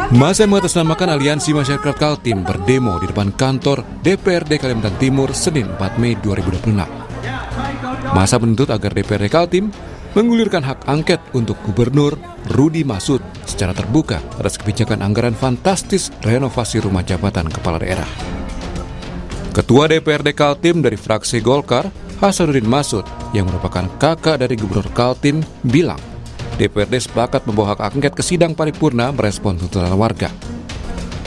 Masa yang mengatasnamakan Aliansi Masyarakat Kaltim berdemo di depan kantor DPRD Kalimantan Timur Senin 4 Mei 2026. Masa menuntut agar DPRD Kaltim menggulirkan hak angket untuk Gubernur Rudy Masud secara terbuka atas kebijakan anggaran fantastis renovasi rumah jabatan kepala daerah. Ketua DPRD Kaltim dari fraksi Golkar, Hasanuddin Masud, yang merupakan kakak dari Gubernur Kaltim, bilang DPRD sepakat membawa hak angket ke sidang paripurna merespon tuntutan warga.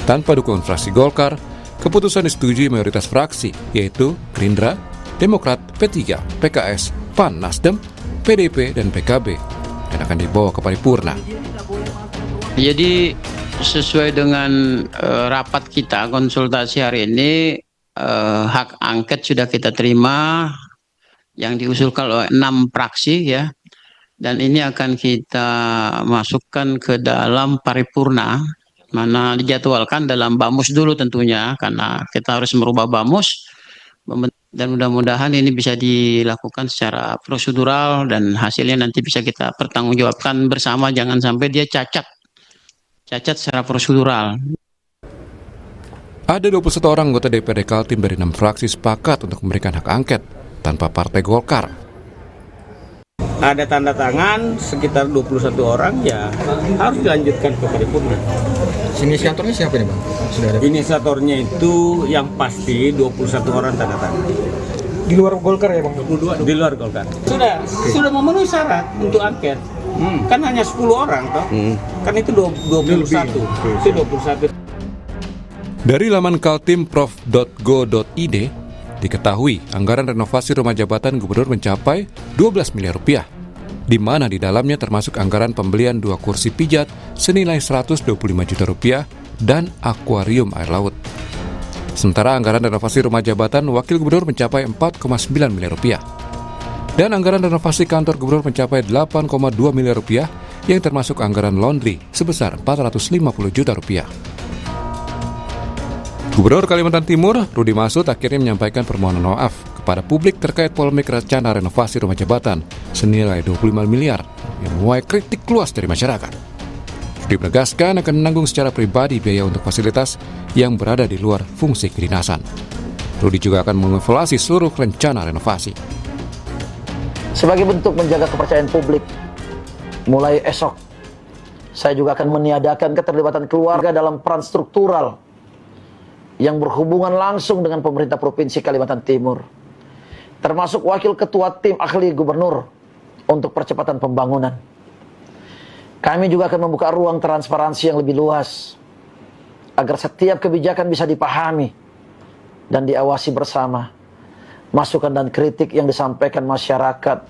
Tanpa dukungan fraksi Golkar, keputusan disetujui mayoritas fraksi, yaitu Gerindra, Demokrat, P3, PKS, PAN, Nasdem, PDIP, dan PKB, dan akan dibawa ke paripurna. Jadi sesuai dengan rapat kita konsultasi hari ini, hak angket sudah kita terima yang diusulkan oleh 6 fraksi ya. Dan ini akan kita masukkan ke dalam paripurna, mana dijadwalkan dalam BAMUS dulu tentunya, karena kita harus merubah BAMUS. Dan mudah-mudahan ini bisa dilakukan secara prosedural dan hasilnya nanti bisa kita pertanggungjawabkan bersama, jangan sampai dia cacat secara prosedural. Ada 21 orang anggota DPRD Kaltim dari 6 fraksi sepakat untuk memberikan hak angket tanpa Partai Golkar. Ada tanda tangan sekitar 21 orang, ya harus dilanjutkan ke paripurna. Inisiatornya siapa nih Bang? Sudah ada? Inisiatornya itu yang pasti 21 orang tanda tangan. Di luar Golkar ya Bang? 22. Di luar Golkar. Sudah memenuhi syarat untuk angket. Kan hanya 10 orang toh. Kan itu 21. Itu 21. Dari laman kaltimprof.go.id diketahui anggaran renovasi rumah jabatan gubernur mencapai 12 miliar rupiah, di mana di dalamnya termasuk anggaran pembelian 2 kursi pijat senilai 125 juta rupiah dan akuarium air laut. Sementara anggaran renovasi rumah jabatan wakil gubernur mencapai 4,9 miliar rupiah. Dan anggaran renovasi kantor gubernur mencapai 8,2 miliar rupiah yang termasuk anggaran laundry sebesar 450 juta rupiah. Gubernur Kalimantan Timur, Rudy Masud, akhirnya menyampaikan permohonan maaf kepada publik terkait polemik rencana renovasi rumah jabatan senilai 25 miliar yang menuai kritik luas dari masyarakat. Rudy menegaskan akan menanggung secara pribadi biaya untuk fasilitas yang berada di luar fungsi kedinasan. Rudy juga akan mengevaluasi seluruh rencana renovasi. Sebagai bentuk menjaga kepercayaan publik, mulai esok, saya juga akan meniadakan keterlibatan keluarga dalam peran struktural yang berhubungan langsung dengan pemerintah Provinsi Kalimantan Timur, termasuk wakil ketua tim ahli gubernur untuk percepatan pembangunan. Kami juga akan membuka ruang transparansi yang lebih luas, agar setiap kebijakan bisa dipahami dan diawasi bersama. Masukan dan kritik yang disampaikan masyarakat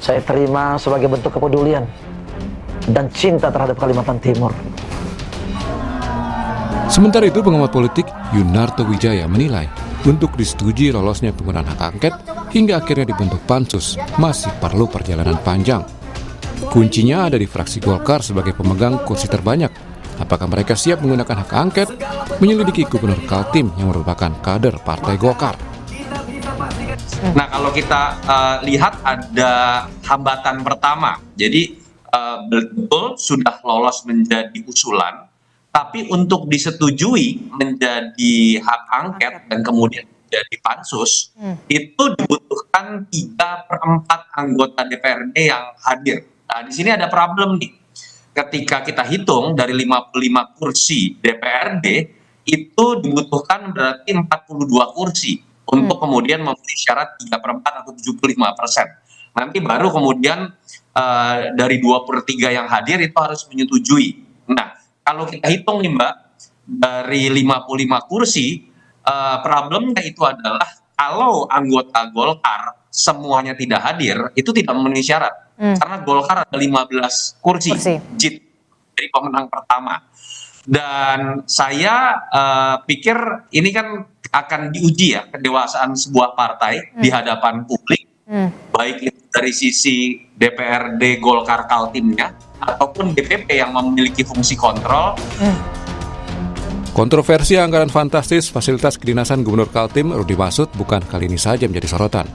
saya terima sebagai bentuk kepedulian dan cinta terhadap Kalimantan Timur. Sementara itu, pengamat politik Yunarto Wijaya menilai untuk disetujui lolosnya penggunaan hak angket hingga akhirnya dibentuk pansus masih perlu perjalanan panjang. Kuncinya ada di fraksi Golkar sebagai pemegang kursi terbanyak. Apakah mereka siap menggunakan hak angket menyelidiki Gubernur Kaltim yang merupakan kader Partai Golkar? Nah, kalau kita lihat ada hambatan pertama. Jadi betul sudah lolos menjadi usulan, tapi untuk disetujui menjadi hak angket dan kemudian menjadi pansus, itu dibutuhkan 3/4 anggota DPRD yang hadir. Nah, di sini ada problem nih. Ketika kita hitung dari 55 kursi DPRD, itu dibutuhkan berarti 42 kursi untuk kemudian memenuhi syarat 3/4 atau 75%. Nanti baru kemudian dari 2/3 yang hadir itu harus menyetujui. Nah, kalau kita hitung nih Mbak, dari 55 kursi, problemnya itu adalah kalau anggota Golkar semuanya tidak hadir, itu tidak memenuhi syarat. Karena Golkar ada 15 kursi. JIT, jadi pemenang pertama. Dan saya pikir ini kan akan diuji ya, kedewasaan sebuah partai di hadapan publik, baik itu dari sisi DPRD Golkar Kaltimnya, ataupun DPP yang memiliki fungsi kontrol. Kontroversi anggaran fantastis fasilitas kedinasan Gubernur Kaltim Rudy Masud bukan kali ini saja menjadi sorotan.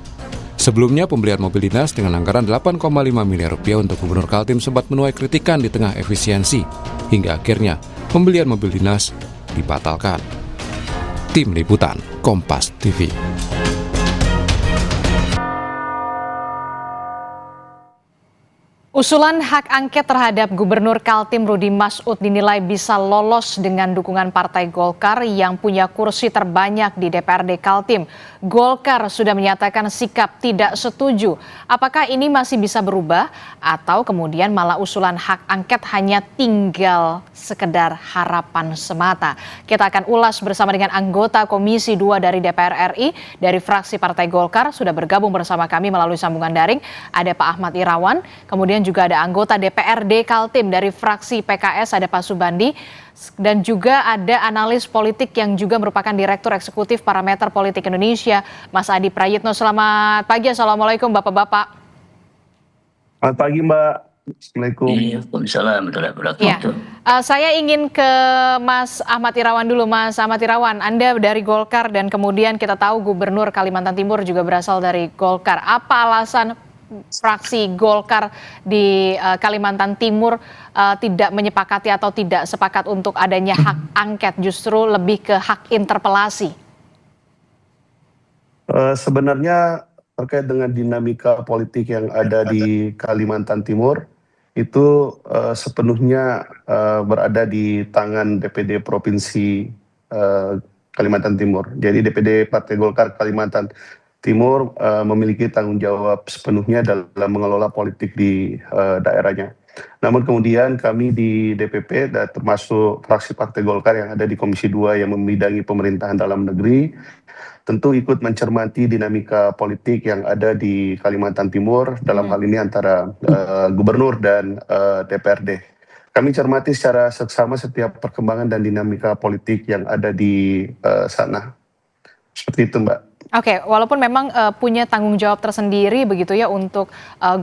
Sebelumnya, pembelian mobil dinas dengan anggaran 8,5 miliar rupiah untuk Gubernur Kaltim sempat menuai kritikan di tengah efisiensi, hingga akhirnya pembelian mobil dinas dibatalkan. Tim Liputan Kompas TV. Usulan hak angket terhadap Gubernur Kaltim Rudy Masud dinilai bisa lolos dengan dukungan Partai Golkar yang punya kursi terbanyak di DPRD Kaltim. Golkar sudah menyatakan sikap tidak setuju. Apakah ini masih bisa berubah atau kemudian malah usulan hak angket hanya tinggal sekedar harapan semata? Kita akan ulas bersama dengan anggota Komisi 2 dari DPR RI dari fraksi Partai Golkar sudah bergabung bersama kami melalui sambungan daring. Ada Pak Ahmad Irawan, kemudian juga ada anggota DPRD Kaltim dari fraksi PKS, ada Pak Subandi, dan juga ada analis politik yang juga merupakan Direktur Eksekutif Parameter Politik Indonesia, Mas Adi Prayitno. Selamat pagi, Assalamualaikum Bapak-Bapak. Selamat pagi Mbak. Assalamualaikum. Waalaikumsalam warahmatullahi wabarakatuh. Saya ingin ke Mas Ahmad Irawan dulu. Mas Ahmad Irawan, Anda dari Golkar dan kemudian kita tahu Gubernur Kalimantan Timur juga berasal dari Golkar. Apa alasan fraksi Golkar di Kalimantan Timur tidak menyepakati atau tidak sepakat untuk adanya hak angket, justru lebih ke hak interpelasi? Sebenarnya terkait dengan dinamika politik yang ada di Kalimantan Timur, itu sepenuhnya berada di tangan DPD Provinsi Kalimantan Timur. Jadi DPD Partai Golkar Kalimantan Timur memiliki tanggung jawab sepenuhnya dalam mengelola politik di daerahnya. Namun kemudian kami di DPP dan termasuk fraksi Partai Golkar yang ada di Komisi 2 yang membidangi pemerintahan dalam negeri, tentu ikut mencermati dinamika politik yang ada di Kalimantan Timur, dalam hal ini antara Gubernur dan DPRD. Kami cermati secara seksama setiap perkembangan dan dinamika politik yang ada di sana. Seperti itu Mbak. Oke, walaupun memang punya tanggung jawab tersendiri begitu ya untuk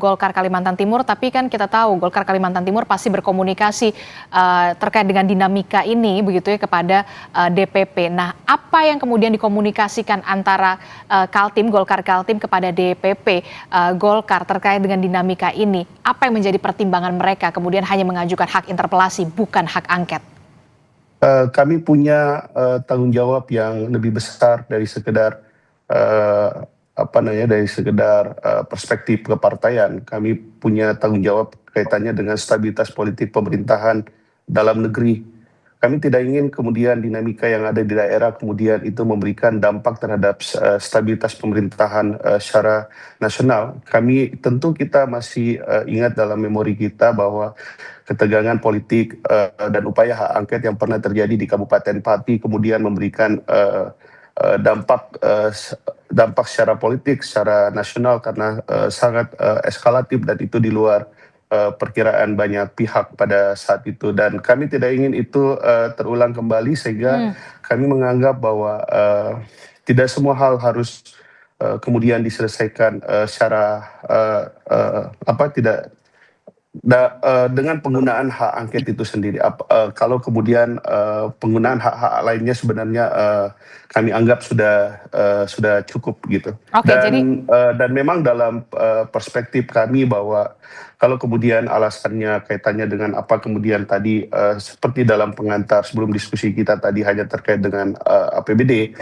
Golkar Kalimantan Timur, tapi kan kita tahu Golkar Kalimantan Timur pasti berkomunikasi terkait dengan dinamika ini begitu ya kepada DPP. Nah, apa yang kemudian dikomunikasikan antara Kaltim, Golkar Kaltim kepada DPP Golkar terkait dengan dinamika ini? Apa yang menjadi pertimbangan mereka kemudian hanya mengajukan hak interpelasi bukan hak angket? Kami punya tanggung jawab yang lebih besar dari sekedar perspektif kepartaian. Kami punya tanggung jawab kaitannya dengan stabilitas politik pemerintahan dalam negeri. Kami tidak ingin kemudian dinamika yang ada di daerah kemudian itu memberikan dampak terhadap stabilitas pemerintahan secara nasional. Kita masih ingat dalam memori kita bahwa ketegangan politik dan upaya hak angket yang pernah terjadi di Kabupaten Pati kemudian memberikan dampak secara politik, secara nasional karena sangat eskalatif dan itu di luar perkiraan banyak pihak pada saat itu, dan kami tidak ingin itu terulang kembali sehingga kami menganggap bahwa tidak semua hal harus kemudian diselesaikan secara dengan penggunaan hak angket itu sendiri. Kalau kemudian penggunaan hak-hak lainnya sebenarnya kami anggap sudah cukup gitu. Dan memang dalam perspektif kami bahwa kalau kemudian alasannya kaitannya dengan apa kemudian tadi seperti dalam pengantar sebelum diskusi kita tadi hanya terkait dengan APBD.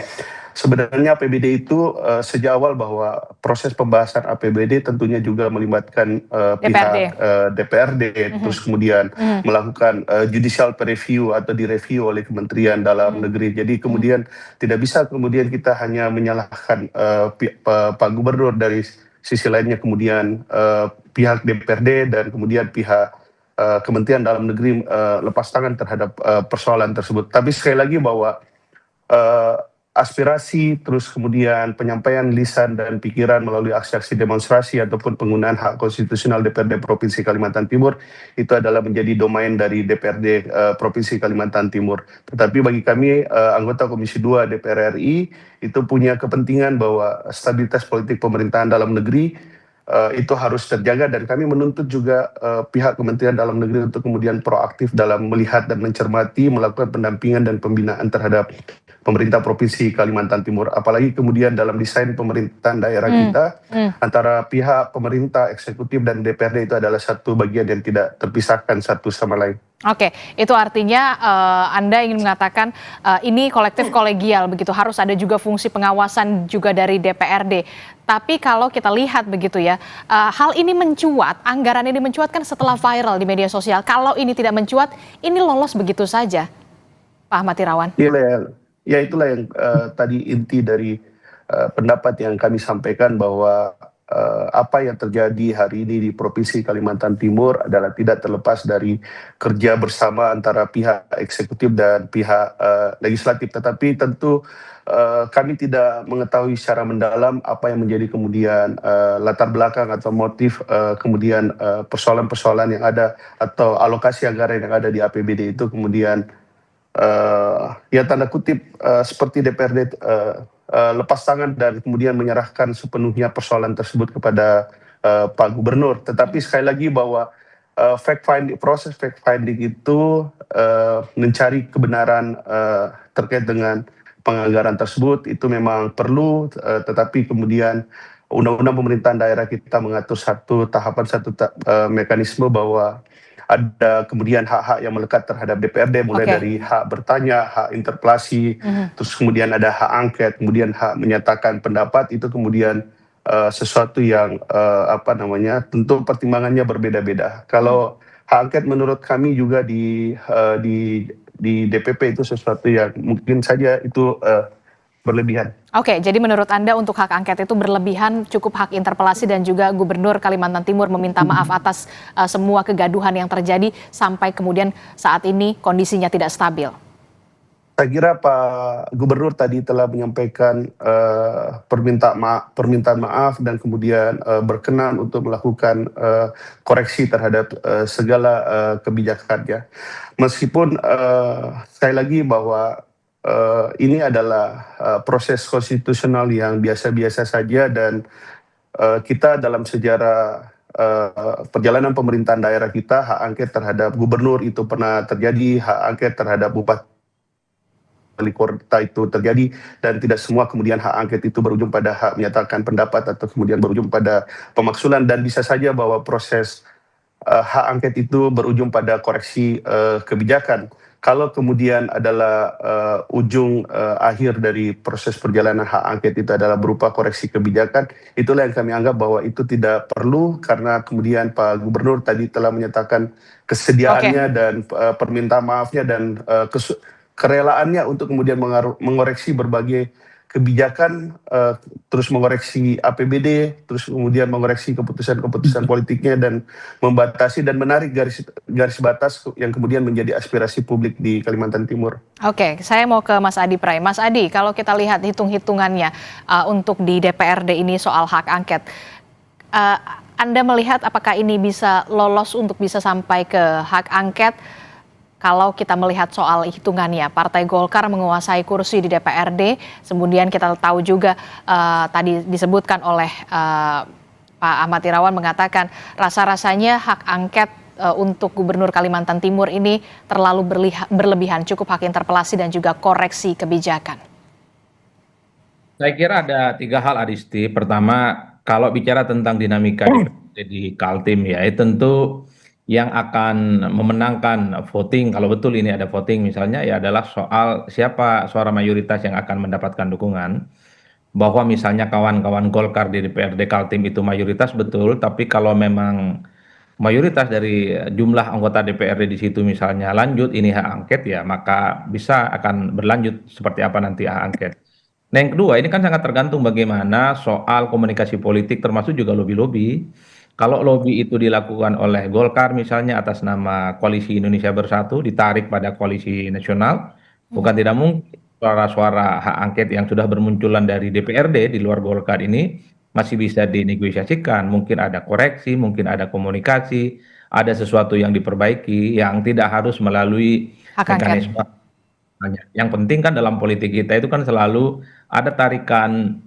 Sebenarnya APBD itu sejak awal bahwa proses pembahasan APBD tentunya juga melibatkan pihak DPRD, terus kemudian melakukan judicial review atau direview oleh Kementerian Dalam Negeri. Jadi kemudian tidak bisa kemudian kita hanya menyalahkan Pak Gubernur, dari sisi lainnya kemudian pihak DPRD dan kemudian pihak Kementerian Dalam Negeri lepas tangan terhadap persoalan tersebut. Tapi sekali lagi bahwa aspirasi, terus kemudian penyampaian lisan dan pikiran melalui aksi-aksi demonstrasi ataupun penggunaan hak konstitusional DPRD Provinsi Kalimantan Timur itu adalah menjadi domain dari DPRD Provinsi Kalimantan Timur. Tetapi bagi kami anggota Komisi 2 DPR RI itu punya kepentingan bahwa stabilitas politik pemerintahan dalam negeri itu harus terjaga, dan kami menuntut juga pihak Kementerian Dalam Negeri untuk kemudian proaktif dalam melihat dan mencermati, melakukan pendampingan dan pembinaan terhadap pemerintah Provinsi Kalimantan Timur. Apalagi kemudian dalam desain pemerintahan daerah kita, antara pihak pemerintah, eksekutif, dan DPRD itu adalah satu bagian yang tidak terpisahkan satu sama lain. Oke, itu artinya Anda ingin mengatakan ini kolektif kolegial begitu, harus ada juga fungsi pengawasan juga dari DPRD. Tapi kalau kita lihat begitu ya, hal ini mencuat, anggaran ini mencuat kan setelah viral di media sosial. Kalau ini tidak mencuat, ini lolos begitu saja, Pak Ahmad Irawan. Ya itulah yang tadi inti dari pendapat yang kami sampaikan, bahwa apa yang terjadi hari ini di Provinsi Kalimantan Timur adalah tidak terlepas dari kerja bersama antara pihak eksekutif dan pihak legislatif. Tetapi tentu kami tidak mengetahui secara mendalam apa yang menjadi kemudian latar belakang atau motif kemudian persoalan-persoalan yang ada atau alokasi anggaran yang ada di APBD itu kemudian ya tanda kutip seperti DPRD lepas tangan dan kemudian menyerahkan sepenuhnya persoalan tersebut kepada Pak Gubernur. Tetapi sekali lagi bahwa proses fact finding itu mencari kebenaran terkait dengan penganggaran tersebut itu memang perlu, tetapi kemudian Undang-Undang Pemerintahan Daerah kita mengatur satu tahapan, mekanisme bahwa ada kemudian hak-hak yang melekat terhadap DPRD, mulai dari hak bertanya, hak interpelasi, terus kemudian ada hak angket, kemudian hak menyatakan pendapat. Itu kemudian sesuatu yang tentu pertimbangannya berbeda-beda. Kalau hak angket menurut kami juga di DPP itu sesuatu yang mungkin saja itu berlebihan. Oke, jadi menurut Anda untuk hak angket itu berlebihan, cukup hak interpelasi, dan juga Gubernur Kalimantan Timur meminta maaf atas semua kegaduhan yang terjadi sampai kemudian saat ini kondisinya tidak stabil. Saya kira Pak Gubernur tadi telah menyampaikan permintaan maaf dan kemudian berkenan untuk melakukan koreksi terhadap segala kebijakannya. Meskipun sekali lagi bahwa ini adalah proses konstitusional yang biasa-biasa saja, dan kita dalam sejarah perjalanan pemerintahan daerah kita, hak angket terhadap gubernur itu pernah terjadi, hak angket terhadap bupati wali kota itu terjadi, dan tidak semua kemudian hak angket itu berujung pada hak menyatakan pendapat atau kemudian berujung pada pemaksulan, dan bisa saja bahwa proses hak angket itu berujung pada koreksi kebijakan. Kalau kemudian adalah ujung akhir dari proses perjalanan hak angket itu adalah berupa koreksi kebijakan, itulah yang kami anggap bahwa itu tidak perlu, karena kemudian Pak Gubernur tadi telah menyatakan kesediaannya dan permintaan maafnya dan kerelaannya untuk kemudian mengoreksi berbagai kebijakan, terus mengoreksi APBD, terus kemudian mengoreksi keputusan-keputusan politiknya dan membatasi dan menarik garis batas yang kemudian menjadi aspirasi publik di Kalimantan Timur. Oke, saya mau ke Mas Adi Pray. Mas Adi, kalau kita lihat hitung-hitungannya untuk di DPRD ini soal hak angket, Anda melihat apakah ini bisa lolos untuk bisa sampai ke hak angket? Kalau kita melihat soal hitungannya, Partai Golkar menguasai kursi di DPRD, kemudian kita tahu juga tadi disebutkan oleh Pak Ahmad Irawan mengatakan rasa-rasanya hak angket untuk Gubernur Kalimantan Timur ini terlalu berlebihan, cukup hak interpelasi dan juga koreksi kebijakan. Saya kira ada 3 hal, Adisti. Pertama, kalau bicara tentang dinamika di Kaltim ya, tentu yang akan memenangkan voting, kalau betul ini ada voting misalnya, ya adalah soal siapa suara mayoritas yang akan mendapatkan dukungan. Bahwa misalnya kawan-kawan Golkar di DPRD Kaltim itu mayoritas betul, tapi kalau memang mayoritas dari jumlah anggota DPRD di situ misalnya lanjut ini hak angket, ya maka bisa akan berlanjut seperti apa nanti hak angket. Nah yang kedua, ini kan sangat tergantung bagaimana soal komunikasi politik termasuk juga lobby-lobby. Kalau lobby itu dilakukan oleh Golkar misalnya atas nama Koalisi Indonesia Bersatu, ditarik pada koalisi nasional, bukan tidak mungkin suara-suara hak angket yang sudah bermunculan dari DPRD di luar Golkar ini masih bisa dinegosiasikan. Mungkin ada koreksi, mungkin ada komunikasi, ada sesuatu yang diperbaiki yang tidak harus melalui mekanisme. Yang penting kan dalam politik kita itu kan selalu ada tarikan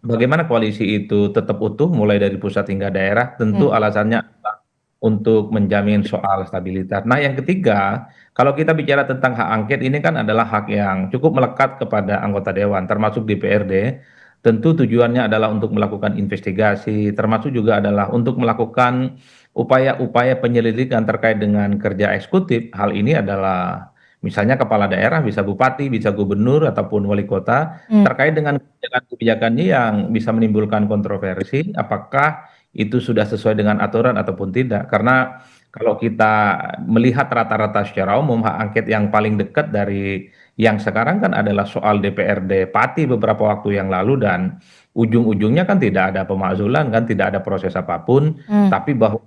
bagaimana koalisi itu tetap utuh mulai dari pusat hingga daerah, tentu alasannya adalah untuk menjamin soal stabilitas. Nah, yang ketiga, kalau kita bicara tentang hak angket ini kan adalah hak yang cukup melekat kepada anggota dewan, termasuk DPRD. Tentu tujuannya adalah untuk melakukan investigasi, termasuk juga adalah untuk melakukan upaya-upaya penyelidikan terkait dengan kerja eksekutif. Hal ini adalah misalnya kepala daerah, bisa bupati, bisa gubernur, ataupun wali kota, terkait dengan kebijakan-kebijakannya yang bisa menimbulkan kontroversi, apakah itu sudah sesuai dengan aturan ataupun tidak. Karena kalau kita melihat rata-rata secara umum, hak angket yang paling dekat dari yang sekarang kan adalah soal DPRD Pati beberapa waktu yang lalu, dan ujung-ujungnya kan tidak ada pemakzulan, kan tidak ada proses apapun, tapi bahwa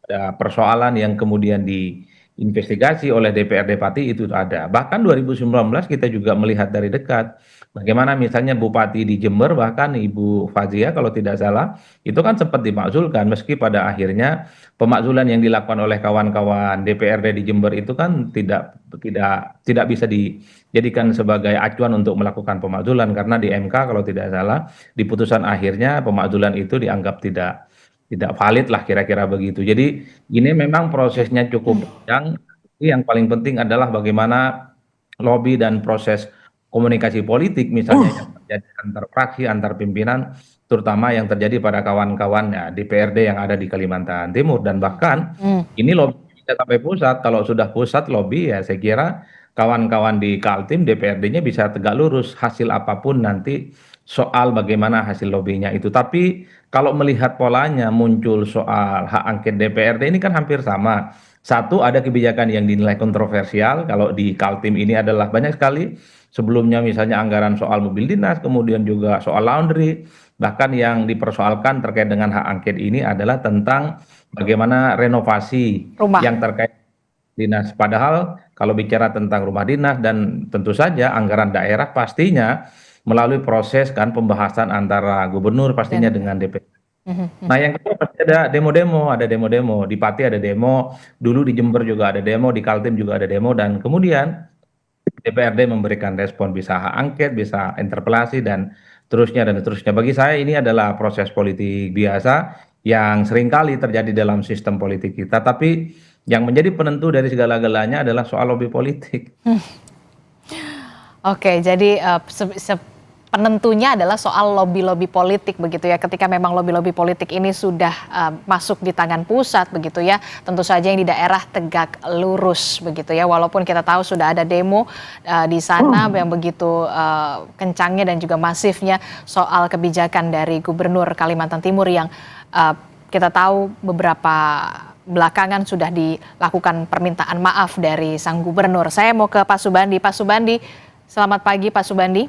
ada persoalan yang kemudian diinvestigasi oleh DPRD Pati itu ada. Bahkan 2019 kita juga melihat dari dekat bagaimana misalnya Bupati di Jember, bahkan Ibu Fazia kalau tidak salah, itu kan sempat dimakzulkan, meski pada akhirnya pemakzulan yang dilakukan oleh kawan-kawan DPRD di Jember itu kan tidak bisa dijadikan sebagai acuan untuk melakukan pemakzulan, karena di MK kalau tidak salah di putusan akhirnya pemakzulan itu dianggap tidak valid lah, kira-kira begitu. Jadi ini memang prosesnya cukup panjang. Yang paling penting adalah bagaimana lobby dan proses komunikasi politik misalnya yang terjadi antar fraksi, antar pimpinan, terutama yang terjadi pada kawan-kawannya DPRD yang ada di Kalimantan Timur. Dan bahkan ini lobby bisa sampai pusat. Kalau sudah pusat lobby, ya saya kira kawan-kawan di Kaltim DPRD-nya bisa tegak lurus hasil apapun nanti soal bagaimana hasil lobbynya itu. Tapi kalau melihat polanya muncul soal hak angket DPRD ini kan hampir sama. Satu, ada kebijakan yang dinilai kontroversial. Kalau di Kaltim ini adalah banyak sekali. Sebelumnya misalnya anggaran soal mobil dinas, kemudian juga soal laundry. Bahkan yang dipersoalkan terkait dengan hak angket ini adalah tentang bagaimana renovasi Rumah. yang terkait dinas. Padahal kalau bicara tentang rumah dinas dan tentu saja anggaran daerah pastinya melalui proses kan pembahasan antara gubernur pastinya dengan DPR. Nah, yang kedua pasti ada demo-demo, di Pati ada demo, dulu di Jember juga ada demo, di Kaltim juga ada demo, dan kemudian DPRD memberikan respon, bisa hak angket, bisa interpelasi, dan terusnya dan seterusnya. Bagi saya ini adalah proses politik biasa yang seringkali terjadi dalam sistem politik kita, tapi yang menjadi penentu dari segala-galanya adalah soal lobby politik. Oke, jadi penentunya adalah soal lobby-lobby politik begitu ya. Ketika memang lobby-lobby politik ini sudah masuk di tangan pusat begitu ya, tentu saja yang di daerah tegak lurus begitu ya. Walaupun kita tahu sudah ada demo di sana yang begitu kencangnya dan juga masifnya soal kebijakan dari Gubernur Kalimantan Timur yang kita tahu beberapa belakangan sudah dilakukan permintaan maaf dari sang gubernur. Saya mau ke Pak Subandi. Pak Subandi, selamat pagi Pak Subandi.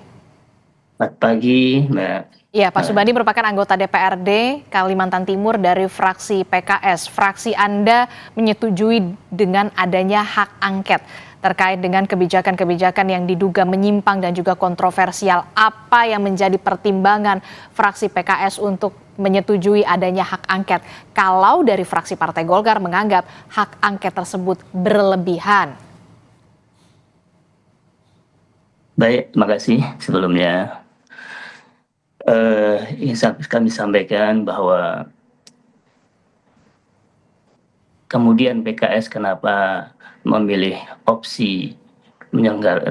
Selamat pagi, Mbak. Iya, Pak Subandi merupakan anggota DPRD Kalimantan Timur dari fraksi PKS. Fraksi Anda menyetujui dengan adanya hak angket terkait dengan kebijakan-kebijakan yang diduga menyimpang dan juga kontroversial. Apa yang menjadi pertimbangan fraksi PKS untuk menyetujui adanya hak angket? Kalau dari fraksi Partai Golkar menganggap hak angket tersebut berlebihan. Baik, terima kasih sebelumnya. Ingin kami sampaikan bahwa kemudian PKS kenapa memilih opsi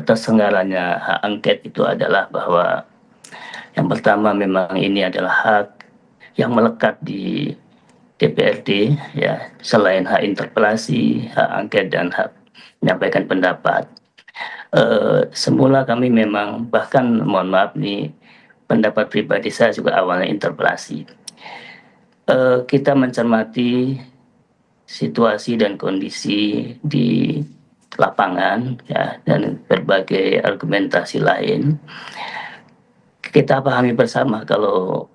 terselenggaranya hak angket itu adalah bahwa yang pertama memang ini adalah hak yang melekat di DPRD ya, selain hak interpelasi, hak angket dan hak menyampaikan pendapat. Semula kami memang bahkan mohon maaf nih, pendapat pribadi saya juga awalnya interpelasi. Kita mencermati situasi dan kondisi di lapangan ya, dan berbagai argumentasi lain. Kita pahami bersama kalau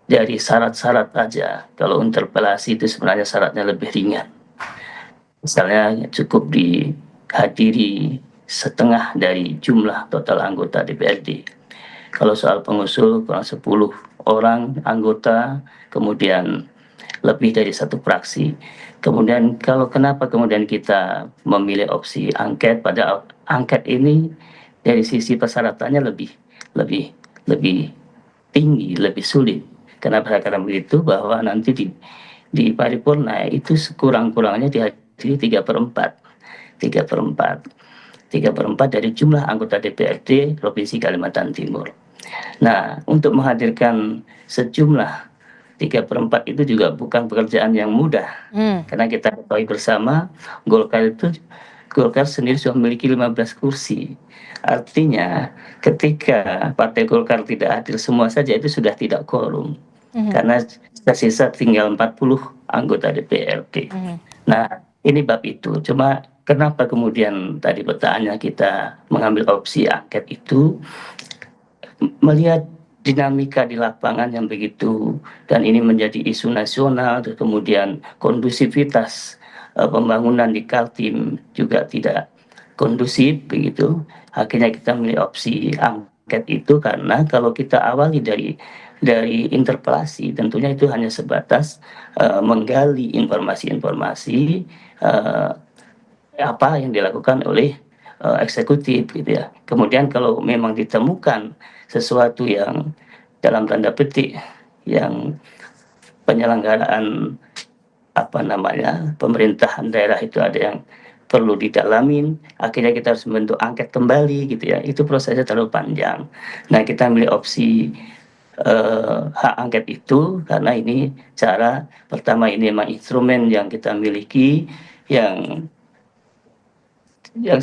dari syarat-syarat aja, kalau interpelasi itu sebenarnya syaratnya lebih ringan. Misalnya cukup dihadiri setengah dari jumlah total anggota DPRD. Kalau soal pengusul kurang 10 orang anggota, kemudian lebih dari satu fraksi. Kemudian kenapa kemudian kita memilih opsi angket, pada angket ini dari sisi persyaratannya lebih tinggi, lebih sulit. Kenapa saya katakan begitu? Bahwa nanti di paripurna itu sekurang-kurangnya dihadiri 3/4, 3/4, 3/4 dari jumlah anggota DPRD Provinsi Kalimantan Timur. Nah, untuk menghadirkan sejumlah 3/4 itu juga bukan pekerjaan yang mudah, karena kita ketahui bersama Golkar sendiri sudah memiliki 15 kursi. Artinya ketika Partai Golkar tidak hadir semua saja itu sudah tidak quorum. Karena tersisa tinggal 40 anggota DPRD. Nah, ini bab itu. Cuma kenapa kemudian tadi pertanyaannya kita mengambil opsi angket itu, melihat dinamika di lapangan yang begitu, dan ini menjadi isu nasional, dan kemudian kondusivitas pembangunan di Kaltim juga tidak kondusif begitu. Akhirnya kita memilih opsi angket itu, karena kalau kita awali dari interpelasi, tentunya itu hanya sebatas menggali informasi-informasi apa yang dilakukan oleh eksekutif gitu ya. Kemudian kalau memang ditemukan sesuatu yang dalam tanda petik yang penyelenggaraan pemerintahan daerah itu ada yang perlu didalamin, akhirnya kita harus membentuk angket kembali gitu ya. Itu prosesnya terlalu panjang. Nah, kita milih opsi hak angket itu karena ini cara pertama, ini memang instrumen yang kita miliki yang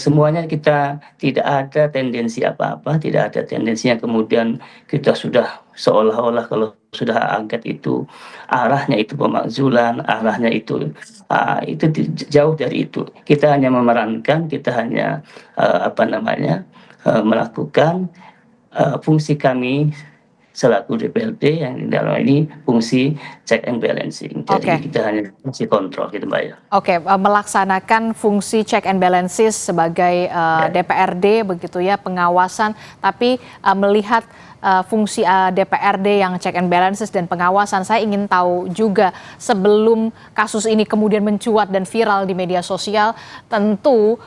semuanya kita tidak ada tendensi apa-apa, tidak ada tendensi yang kemudian kita sudah seolah-olah kalau sudah hak angket itu arahnya itu pemakzulan, arahnya itu jauh dari itu. Kita hanya memerankan, kita hanya melakukan fungsi kami selaku DPRD yang dalam ini fungsi check and balancing. Jadi kita hanya fungsi kontrol gitu Mbak ya. Oke, melaksanakan fungsi check and balances sebagai DPRD begitu ya, pengawasan, tapi melihat fungsi DPRD yang check and balances dan pengawasan, saya ingin tahu juga sebelum kasus ini kemudian mencuat dan viral di media sosial, tentu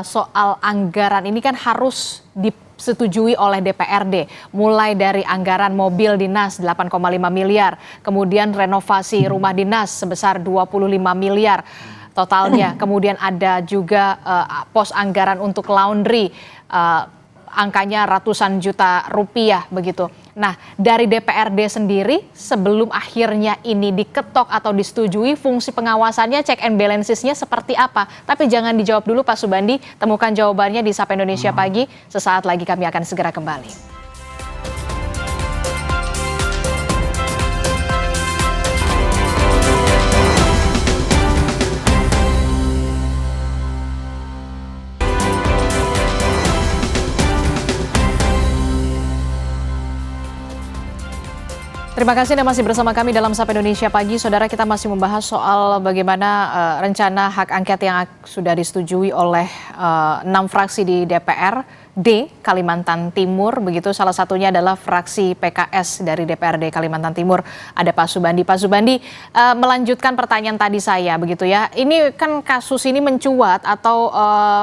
soal anggaran ini kan harus disetujui oleh DPRD, mulai dari anggaran mobil dinas 8,5 miliar, kemudian renovasi rumah dinas sebesar 25 miliar totalnya, kemudian ada juga pos anggaran untuk laundry, angkanya ratusan juta rupiah begitu. Nah, dari DPRD sendiri sebelum akhirnya ini diketok atau disetujui, fungsi pengawasannya, check and balancesnya seperti apa? Tapi jangan dijawab dulu Pak Subandi, temukan jawabannya di Sapa Indonesia Pagi. Sesaat lagi kami akan segera kembali. Terima kasih Anda masih bersama kami dalam Sapa Indonesia Pagi. Saudara, kita masih membahas soal bagaimana rencana hak angket yang sudah disetujui oleh 6 fraksi di DPRD Kalimantan Timur. Begitu, salah satunya adalah fraksi PKS dari DPRD Kalimantan Timur. Ada Pak Subandi. Pak Subandi, melanjutkan pertanyaan tadi saya begitu ya. Ini kan kasus ini mencuat atau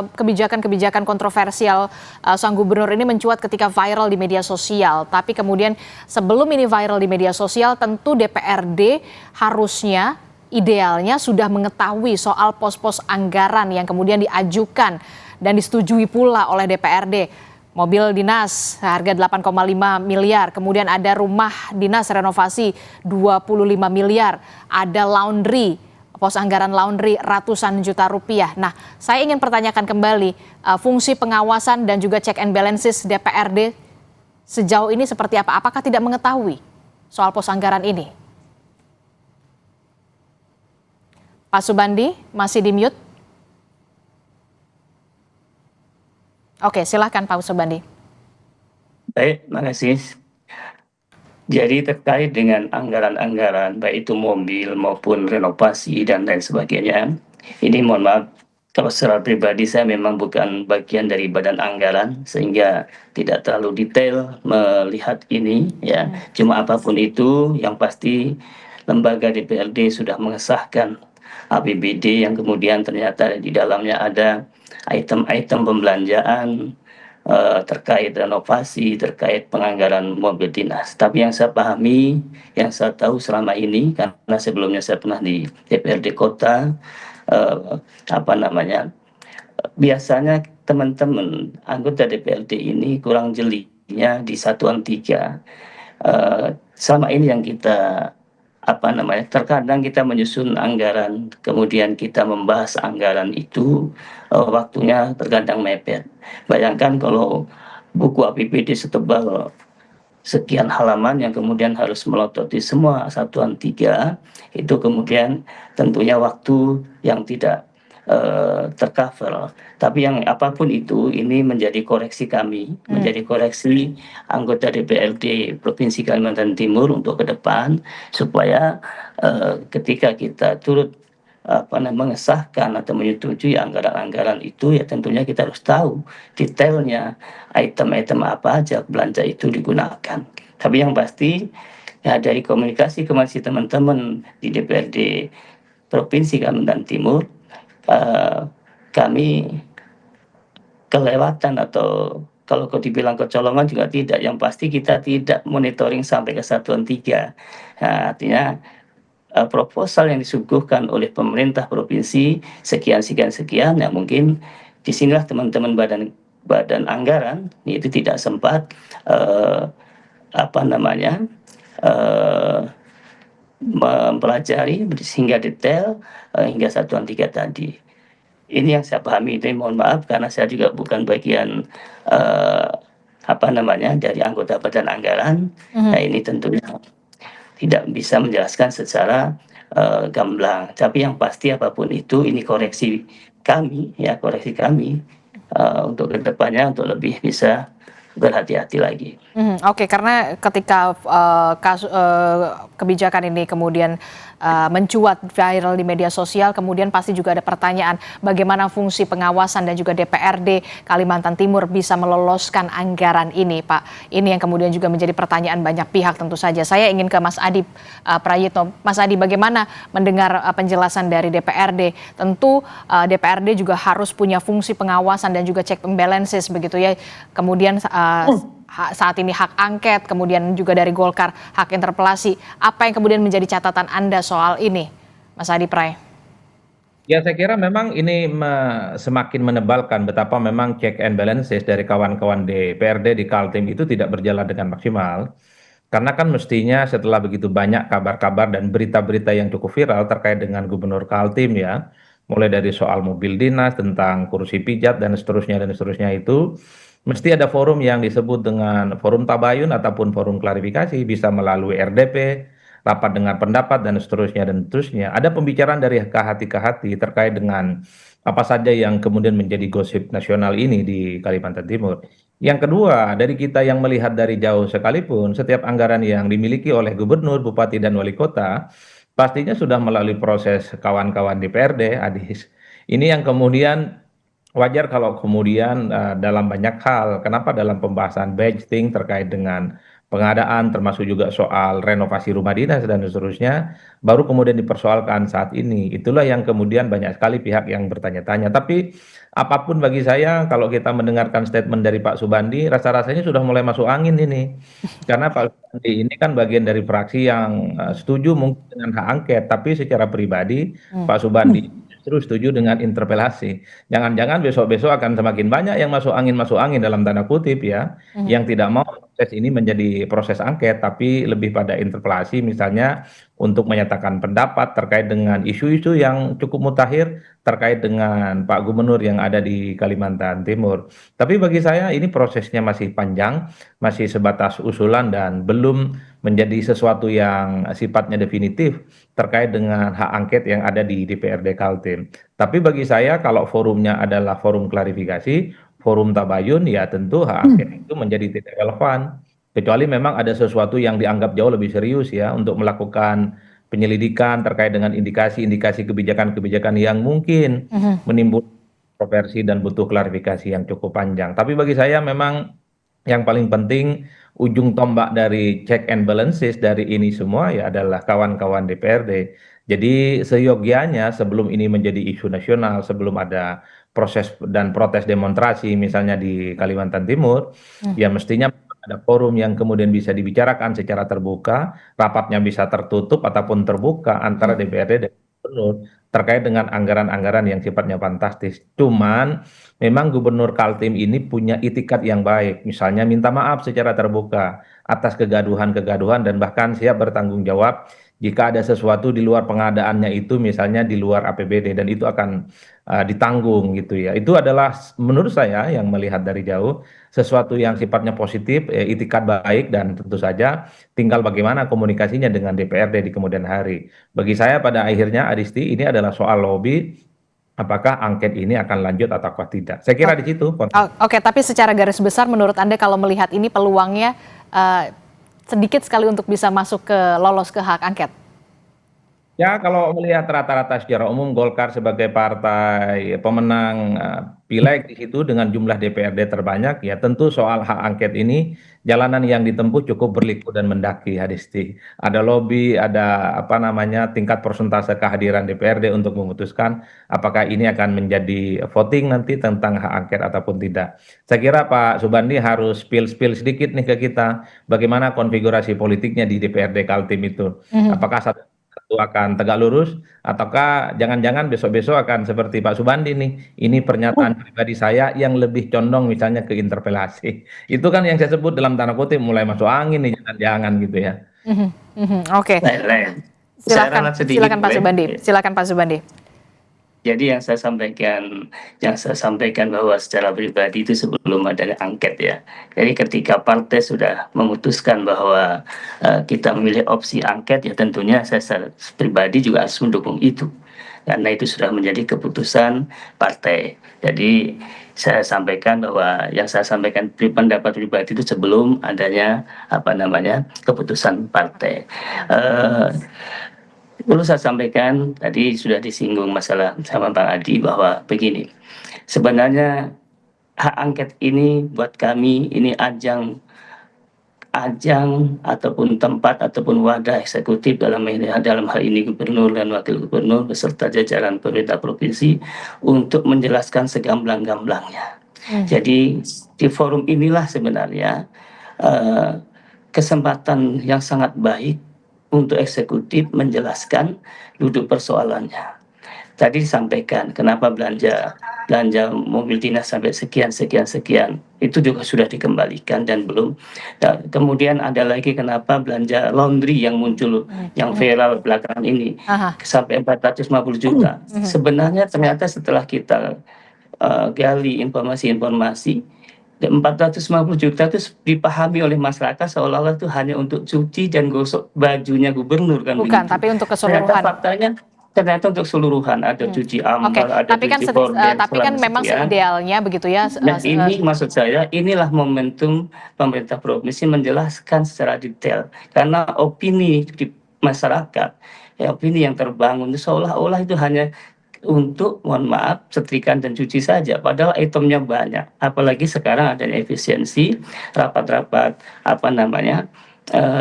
kebijakan-kebijakan kontroversial sang gubernur ini mencuat ketika viral di media sosial. Tapi kemudian sebelum ini viral di media sosial, tentu DPRD harusnya idealnya sudah mengetahui soal pos-pos anggaran yang kemudian diajukan dan disetujui pula oleh DPRD. Mobil dinas harga 8,5 miliar, kemudian ada rumah dinas renovasi 25 miliar, ada laundry, pos anggaran laundry ratusan juta rupiah. Nah, saya ingin pertanyakan kembali fungsi pengawasan dan juga check and balances DPRD sejauh ini seperti apa? Apakah tidak mengetahui soal pos anggaran ini? Pak Subandi masih di mute. Oke, silahkan Pak Subandi. Baik, makasih. Jadi terkait dengan anggaran-anggaran, baik itu mobil maupun renovasi dan lain sebagainya, ini mohon maaf, kalau secara pribadi saya memang bukan bagian dari badan anggaran, sehingga tidak terlalu detail melihat ini ya. Cuma apapun itu, yang pasti lembaga DPRD sudah mengesahkan APBD yang kemudian ternyata di dalamnya ada item-item pembelanjaan terkait renovasi, terkait penganggaran mobil dinas. Tapi yang saya pahami, yang saya tahu selama ini, karena sebelumnya saya pernah di DPRD kota, apa namanya, biasanya teman-teman anggota DPRD ini kurang jelinya di satuan 3. Selama ini yang kita apa namanya, terkadang kita menyusun anggaran, kemudian kita membahas anggaran itu, waktunya terkadang mepet. Bayangkan kalau buku APBD setebal sekian halaman yang kemudian harus melototi semua satuan 3, itu kemudian tentunya waktu yang tidak tercover. Tapi yang apapun itu, ini menjadi koreksi kami, menjadi koreksi anggota DPRD Provinsi Kalimantan Timur untuk ke depan, supaya ketika kita turut mengesahkan atau menyetujui anggaran-anggaran itu, ya tentunya kita harus tahu detailnya item-item apa aja belanja itu digunakan. Tapi yang pasti ya dari komunikasi masih teman-teman di DPRD Provinsi Kalimantan Timur, kami kelewatan atau kalau dibilang kecolongan juga tidak. Yang pasti kita tidak monitoring sampai ke satuan 3. Nah, artinya proposal yang disuguhkan oleh pemerintah provinsi sekian, ya mungkin disinilah teman-teman badan anggaran itu tidak sempat mempelajari sehingga detail hingga satuan 3 tadi. Ini yang saya pahami. Itu mohon maaf karena saya juga bukan bagian dari anggota badan anggaran. Nah, ini tentunya tidak bisa menjelaskan secara gamblang. Tapi yang pasti apapun itu, ini koreksi kami untuk kedepannya untuk lebih bisa berhati-hati lagi. Oke, karena ketika kebijakan ini kemudian mencuat viral di media sosial, kemudian pasti juga ada pertanyaan bagaimana fungsi pengawasan dan juga DPRD Kalimantan Timur bisa meloloskan anggaran ini, Pak. Ini yang kemudian juga menjadi pertanyaan banyak pihak tentu saja. Saya ingin ke Mas Adi Prayitno. Mas Adi, bagaimana mendengar penjelasan dari DPRD? Tentu DPRD juga harus punya fungsi pengawasan dan juga check and balances begitu ya. Kemudian saat ini hak angket, kemudian juga dari Golkar hak interpelasi. Apa yang kemudian menjadi catatan Anda soal ini, Mas Adi Pray? Ya, saya kira memang ini semakin menebalkan betapa memang check and balances dari kawan-kawan DPRD di Kaltim itu tidak berjalan dengan maksimal. Karena kan mestinya setelah begitu banyak kabar-kabar dan berita-berita yang cukup viral terkait dengan Gubernur Kaltim ya, mulai dari soal mobil dinas, tentang kursi pijat dan seterusnya itu, mesti ada forum yang disebut dengan forum tabayun ataupun forum klarifikasi, bisa melalui RDP, rapat dengar pendapat dan seterusnya. Ada pembicaraan dari hati ke hati terkait dengan apa saja yang kemudian menjadi gosip nasional ini di Kalimantan Timur. Yang kedua, dari kita yang melihat dari jauh sekalipun, setiap anggaran yang dimiliki oleh gubernur, bupati, dan wali kota, pastinya sudah melalui proses kawan-kawan DPRD, Adis. Ini yang kemudian wajar kalau kemudian dalam banyak hal, kenapa dalam pembahasan budgeting terkait dengan pengadaan, termasuk juga soal renovasi rumah dinas dan seterusnya, baru kemudian dipersoalkan saat ini. Itulah yang kemudian banyak sekali pihak yang bertanya-tanya. Tapi apapun bagi saya, kalau kita mendengarkan statement dari Pak Subandi, rasa-rasanya sudah mulai masuk angin ini. Karena Pak Subandi ini kan bagian dari fraksi yang setuju mungkin dengan hak angket, tapi secara pribadi Pak Subandi terus setuju dengan interpelasi. Jangan-jangan besok-besok akan semakin banyak yang masuk angin dalam tanda kutip ya, yang tidak mau proses ini menjadi proses angket, tapi lebih pada interpelasi misalnya untuk menyatakan pendapat terkait dengan isu-isu yang cukup mutakhir terkait dengan Pak Gubernur yang ada di Kalimantan Timur. Tapi bagi saya ini prosesnya masih panjang, masih sebatas usulan dan belum menjadi sesuatu yang sifatnya definitif terkait dengan hak angket yang ada di DPRD Kaltim. Tapi bagi saya kalau forumnya adalah forum klarifikasi, forum tabayun, ya tentu hak angket itu menjadi tidak relevan. Kecuali memang ada sesuatu yang dianggap jauh lebih serius ya untuk melakukan penyelidikan terkait dengan indikasi-indikasi kebijakan-kebijakan yang mungkin menimbulkan kontroversi dan butuh klarifikasi yang cukup panjang. Tapi bagi saya memang yang paling penting ujung tombak dari check and balances dari ini semua ya adalah kawan-kawan DPRD. Jadi seyogianya sebelum ini menjadi isu nasional, sebelum ada proses dan protes demonstrasi misalnya di Kalimantan Timur, ya mestinya ada forum yang kemudian bisa dibicarakan secara terbuka, rapatnya bisa tertutup ataupun terbuka antara DPRD dan gubernur terkait dengan anggaran-anggaran yang sifatnya fantastis. Cuman memang Gubernur Kaltim ini punya itikat yang baik, misalnya minta maaf secara terbuka atas kegaduhan-kegaduhan dan bahkan siap bertanggung jawab jika ada sesuatu di luar pengadaannya itu, misalnya di luar APBD, dan itu akan ditanggung gitu ya. Itu adalah menurut saya yang melihat dari jauh sesuatu yang sifatnya positif, itikat baik, dan tentu saja tinggal bagaimana komunikasinya dengan DPRD di kemudian hari. Bagi saya pada akhirnya Adisti ini adalah soal lobby, apakah angket ini akan lanjut ataukah tidak. Saya kira di situ. Oke, tapi secara garis besar menurut Anda kalau melihat ini peluangnya sedikit sekali untuk bisa masuk ke lolos ke hak angket? Ya, kalau melihat rata-rata secara umum Golkar sebagai partai pemenang pileg di situ dengan jumlah DPRD terbanyak, ya tentu soal hak angket ini jalanan yang ditempuh cukup berliku dan mendaki, Hadisti. Ada lobby, ada apa namanya tingkat persentase kehadiran DPRD untuk memutuskan apakah ini akan menjadi voting nanti tentang hak angket ataupun tidak. Saya kira Pak Subandi harus spill sedikit nih ke kita, bagaimana konfigurasi politiknya di DPRD Kaltim itu. Apakah satu akan tegak lurus ataukah jangan-jangan besok-besok akan seperti Pak Subandi nih, ini pernyataan pribadi saya yang lebih condong misalnya ke interpelasi. Itu kan yang saya sebut dalam tanda kutip mulai masuk angin nih, jangan-jangan gitu ya. Oke. Silakan Pak Subandi. Silakan Pak Subandi. Jadi yang saya sampaikan bahwa secara pribadi itu sebelum adanya angket ya. Jadi ketika partai sudah memutuskan bahwa kita memilih opsi angket, ya tentunya saya secara pribadi juga harus mendukung itu. Karena itu sudah menjadi keputusan partai. Jadi saya sampaikan bahwa yang saya sampaikan pendapat pribadi itu sebelum adanya keputusan partai. Perlu saya sampaikan, tadi sudah disinggung masalah sama Bang Adi bahwa begini, sebenarnya hak angket ini buat kami ini ajang ataupun tempat ataupun wadah eksekutif dalam hal ini gubernur dan wakil gubernur beserta jajaran pemerintah provinsi untuk menjelaskan segamblang-gamblangnya. Jadi di forum inilah sebenarnya kesempatan yang sangat baik untuk eksekutif menjelaskan duduk persoalannya. Tadi disampaikan kenapa belanja mobil dinas sampai sekian, itu juga sudah dikembalikan dan belum. Dan kemudian ada lagi kenapa belanja laundry yang muncul, yang viral belakangan ini, sampai 450 juta. Sebenarnya ternyata setelah kita gali informasi, 450 juta itu dipahami oleh masyarakat seolah-olah itu hanya untuk cuci dan gosok bajunya gubernur kan. Bukan, tapi untuk keseluruhan. Ternyata untuk keseluruhan ada cuci ambal, ada tapi cuci gorden. Tapi kan memang seidealnya begitu ya. Dan ini maksud saya, inilah momentum pemerintah provinsi menjelaskan secara detail. Karena opini di masyarakat, opini yang terbangun itu seolah-olah itu hanya untuk, mohon maaf, setrikaan dan cuci saja, padahal itemnya banyak. Apalagi sekarang adanya efisiensi, rapat-rapat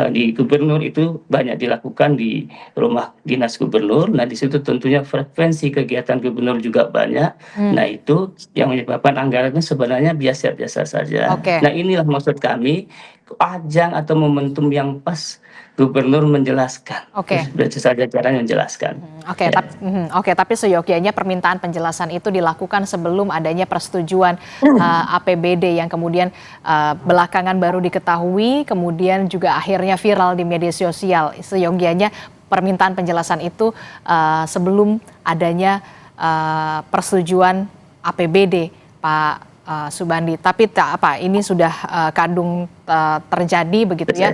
di gubernur itu banyak dilakukan di rumah dinas gubernur. Nah di situ tentunya frekuensi kegiatan gubernur juga banyak. Nah itu yang menyebabkan anggarannya sebenarnya biasa-biasa saja. Nah inilah maksud kami, ajang atau momentum yang pas gubernur menjelaskan. Berarti saja caranya menjelaskan. Tapi seyogyanya permintaan penjelasan itu dilakukan sebelum adanya persetujuan APBD yang kemudian belakangan baru diketahui, kemudian juga akhirnya viral di media sosial. Seyogyanya permintaan penjelasan itu sebelum adanya persetujuan APBD, Pak Subandi. Tapi ini sudah kadung terjadi begitu ya.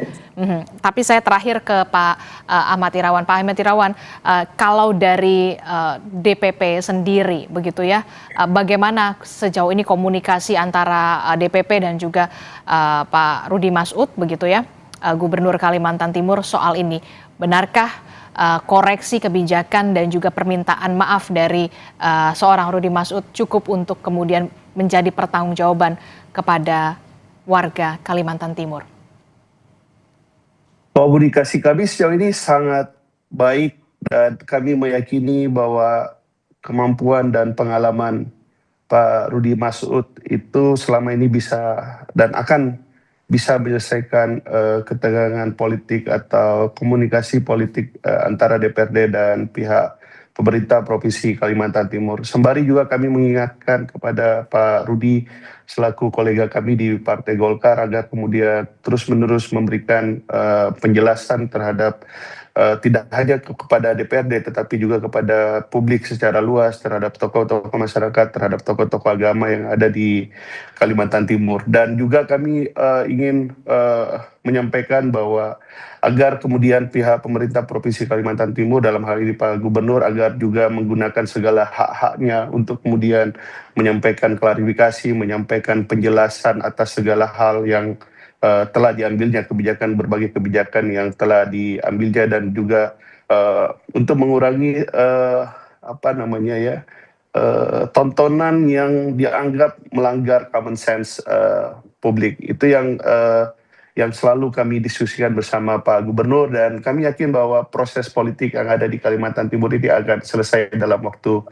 Tapi saya terakhir ke Pak Ahmad Irawan. Pak Ahmad Irawan, kalau dari DPP sendiri begitu ya, bagaimana sejauh ini komunikasi antara DPP dan juga Pak Rudy Masud begitu ya, Gubernur Kalimantan Timur soal ini? Benarkah koreksi kebijakan dan juga permintaan maaf dari seorang Rudy Masud cukup untuk kemudian menjadi pertanggungjawaban kepada warga Kalimantan Timur? Komunikasi kami sejauh ini sangat baik dan kami meyakini bahwa kemampuan dan pengalaman Pak Rudi Masud itu selama ini bisa dan akan bisa menyelesaikan ketegangan politik atau komunikasi politik antara DPRD dan pihak pemerintah Provinsi Kalimantan Timur. Sembari juga kami mengingatkan kepada Pak Rudi selaku kolega kami di Partai Golkar agar kemudian terus-menerus memberikan penjelasan terhadap tidak hanya kepada DPRD tetapi juga kepada publik secara luas, terhadap tokoh-tokoh masyarakat, terhadap tokoh-tokoh agama yang ada di Kalimantan Timur. Dan juga kami ingin menyampaikan bahwa agar kemudian pihak pemerintah Provinsi Kalimantan Timur, dalam hal ini Pak Gubernur, agar juga menggunakan segala hak-haknya untuk kemudian menyampaikan klarifikasi, menyampaikan penjelasan atas segala hal yang telah diambilnya, berbagai kebijakan yang telah diambilnya, dan juga untuk mengurangi tontonan yang dianggap melanggar common sense publik. Itu yang selalu kami diskusikan bersama Pak Gubernur, dan kami yakin bahwa proses politik yang ada di Kalimantan Timur ini akan selesai dalam waktu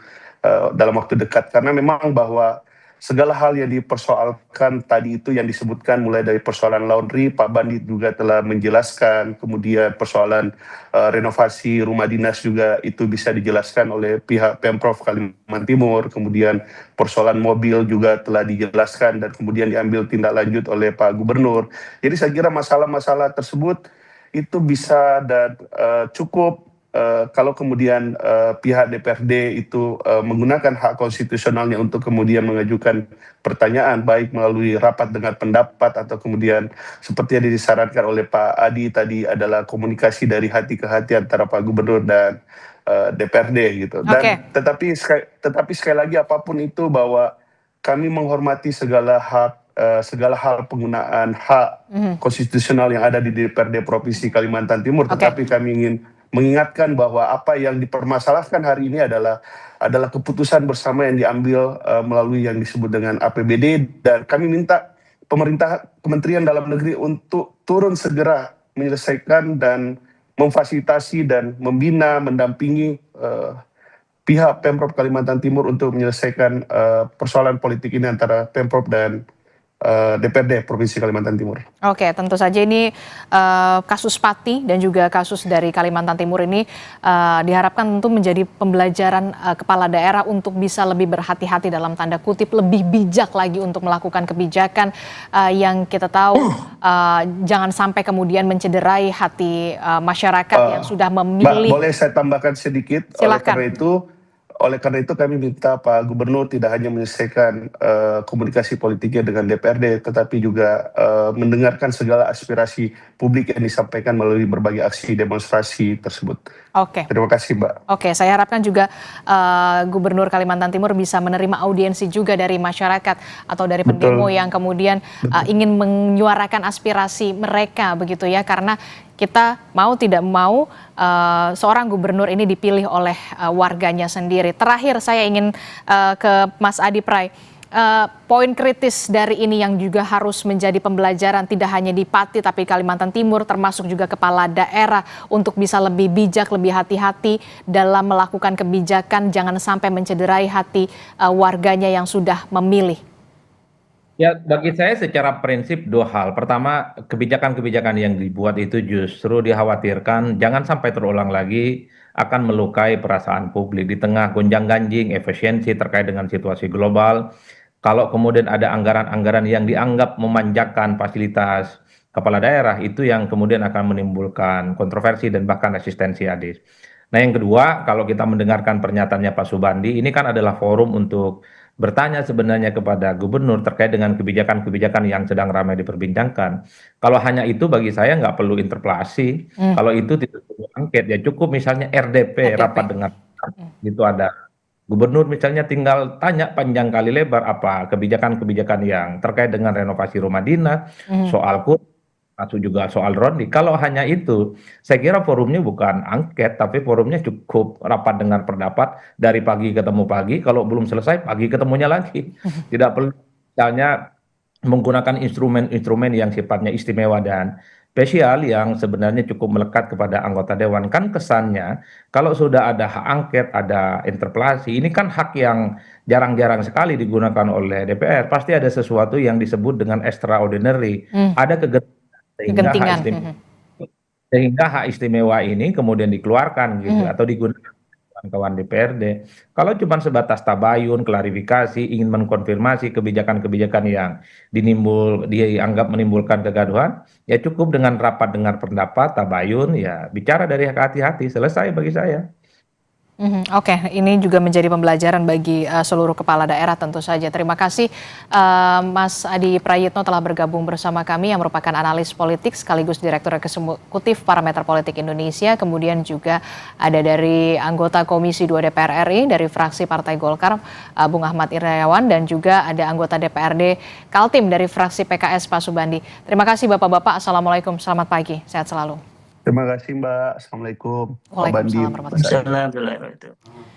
dekat, karena memang bahwa segala hal yang dipersoalkan tadi itu yang disebutkan, mulai dari persoalan laundry, Pak Bandit juga telah menjelaskan, kemudian persoalan renovasi rumah dinas juga itu bisa dijelaskan oleh pihak Pemprov Kalimantan Timur, kemudian persoalan mobil juga telah dijelaskan dan kemudian diambil tindak lanjut oleh Pak Gubernur. Jadi saya kira masalah-masalah tersebut itu bisa dan cukup kalau kemudian pihak DPRD itu menggunakan hak konstitusionalnya untuk kemudian mengajukan pertanyaan, baik melalui rapat dengar pendapat atau kemudian seperti yang disarankan oleh Pak Adi tadi adalah komunikasi dari hati ke hati antara Pak Gubernur dan DPRD gitu. Dan tetapi sekali lagi apapun itu, bahwa kami menghormati segala hal penggunaan hak konstitusional yang ada di DPRD Provinsi Kalimantan Timur, tetapi kami ingin mengingatkan bahwa apa yang dipermasalahkan hari ini adalah keputusan bersama yang diambil melalui yang disebut dengan APBD, dan kami minta pemerintah, Kementerian Dalam Negeri untuk turun segera menyelesaikan dan memfasilitasi dan membina, mendampingi pihak Pemprov Kalimantan Timur untuk menyelesaikan persoalan politik ini antara Pemprov dan DPRD Provinsi Kalimantan Timur. Oke, tentu saja ini kasus Pati dan juga kasus dari Kalimantan Timur ini diharapkan tentu menjadi pembelajaran kepala daerah untuk bisa lebih berhati-hati, dalam tanda kutip, lebih bijak lagi untuk melakukan kebijakan yang kita tahu jangan sampai kemudian mencederai hati masyarakat yang sudah memilih. Boleh saya tambahkan sedikit? Silakan. Oleh karena itu kami minta Pak Gubernur tidak hanya menyelesaikan komunikasi politiknya dengan DPRD, tetapi juga mendengarkan segala aspirasi publik yang disampaikan melalui berbagai aksi demonstrasi tersebut. Oke. Terima kasih, Mbak. Oke, saya harapkan juga Gubernur Kalimantan Timur bisa menerima audiensi juga dari masyarakat atau dari pendemo yang kemudian ingin menyuarakan aspirasi mereka, begitu ya, karena kita mau tidak mau seorang gubernur ini dipilih oleh warganya sendiri. Terakhir saya ingin ke Mas Adi Pray. Poin kritis dari ini yang juga harus menjadi pembelajaran tidak hanya di Pati tapi Kalimantan Timur, termasuk juga kepala daerah untuk bisa lebih bijak, lebih hati-hati dalam melakukan kebijakan, jangan sampai mencederai hati warganya yang sudah memilih. Ya, bagi saya secara prinsip dua hal. Pertama, kebijakan-kebijakan yang dibuat itu justru dikhawatirkan jangan sampai terulang lagi, akan melukai perasaan publik di tengah gonjang-ganjing efisiensi terkait dengan situasi global. Kalau kemudian ada anggaran-anggaran yang dianggap memanjakan fasilitas kepala daerah, itu yang kemudian akan menimbulkan kontroversi dan bahkan resistensi adis. Nah, yang kedua, kalau kita mendengarkan pernyataannya Pak Subandi, ini kan adalah forum untuk bertanya sebenarnya kepada gubernur terkait dengan kebijakan-kebijakan yang sedang ramai diperbincangkan. Kalau hanya itu bagi saya nggak perlu interpelasi. Kalau itu tidak perlu angket, ya cukup misalnya RDP. Rapat dengan itu ada gubernur misalnya tinggal tanya panjang kali lebar apa kebijakan-kebijakan yang terkait dengan renovasi rumah dinas, soal atau juga soal rondi. Kalau hanya itu, saya kira forumnya bukan angket, tapi forumnya cukup rapat dengar pendapat dari pagi ketemu pagi. Kalau belum selesai, pagi ketemunya lagi. Tidak perlu misalnya menggunakan instrumen-instrumen yang sifatnya istimewa dan spesial yang sebenarnya cukup melekat kepada anggota dewan. Kan kesannya kalau sudah ada hak angket, ada interpelasi, ini kan hak yang jarang-jarang sekali digunakan oleh DPR. Pasti ada sesuatu yang disebut dengan extraordinary, ada Kegentingan. sehingga hak istimewa ini kemudian dikeluarkan gitu atau digunakan kawan DPRD. Kalau cuma sebatas tabayun, klarifikasi, ingin mengkonfirmasi kebijakan-kebijakan yang dianggap menimbulkan kegaduhan, ya cukup dengan rapat dengar pendapat, tabayun, ya bicara dari hati-hati, selesai bagi saya. Oke, ini juga menjadi pembelajaran bagi seluruh kepala daerah tentu saja. Terima kasih Mas Adi Prayitno telah bergabung bersama kami yang merupakan analis politik sekaligus Direktur Eksekutif Parameter Politik Indonesia. Kemudian juga ada dari anggota Komisi 2 DPR RI dari fraksi Partai Golkar, Bung Ahmad Irayawan, dan juga ada anggota DPRD Kaltim dari fraksi PKS Pak Subandi. Terima kasih Bapak-Bapak. Assalamualaikum, selamat pagi, sehat selalu. Terima kasih Mbak. Assalamualaikum. Pak Bandi. Waalaikumsalam warahmatullahi wabarakatuh. Assalamualaikum warahmatullahi wabarakatuh.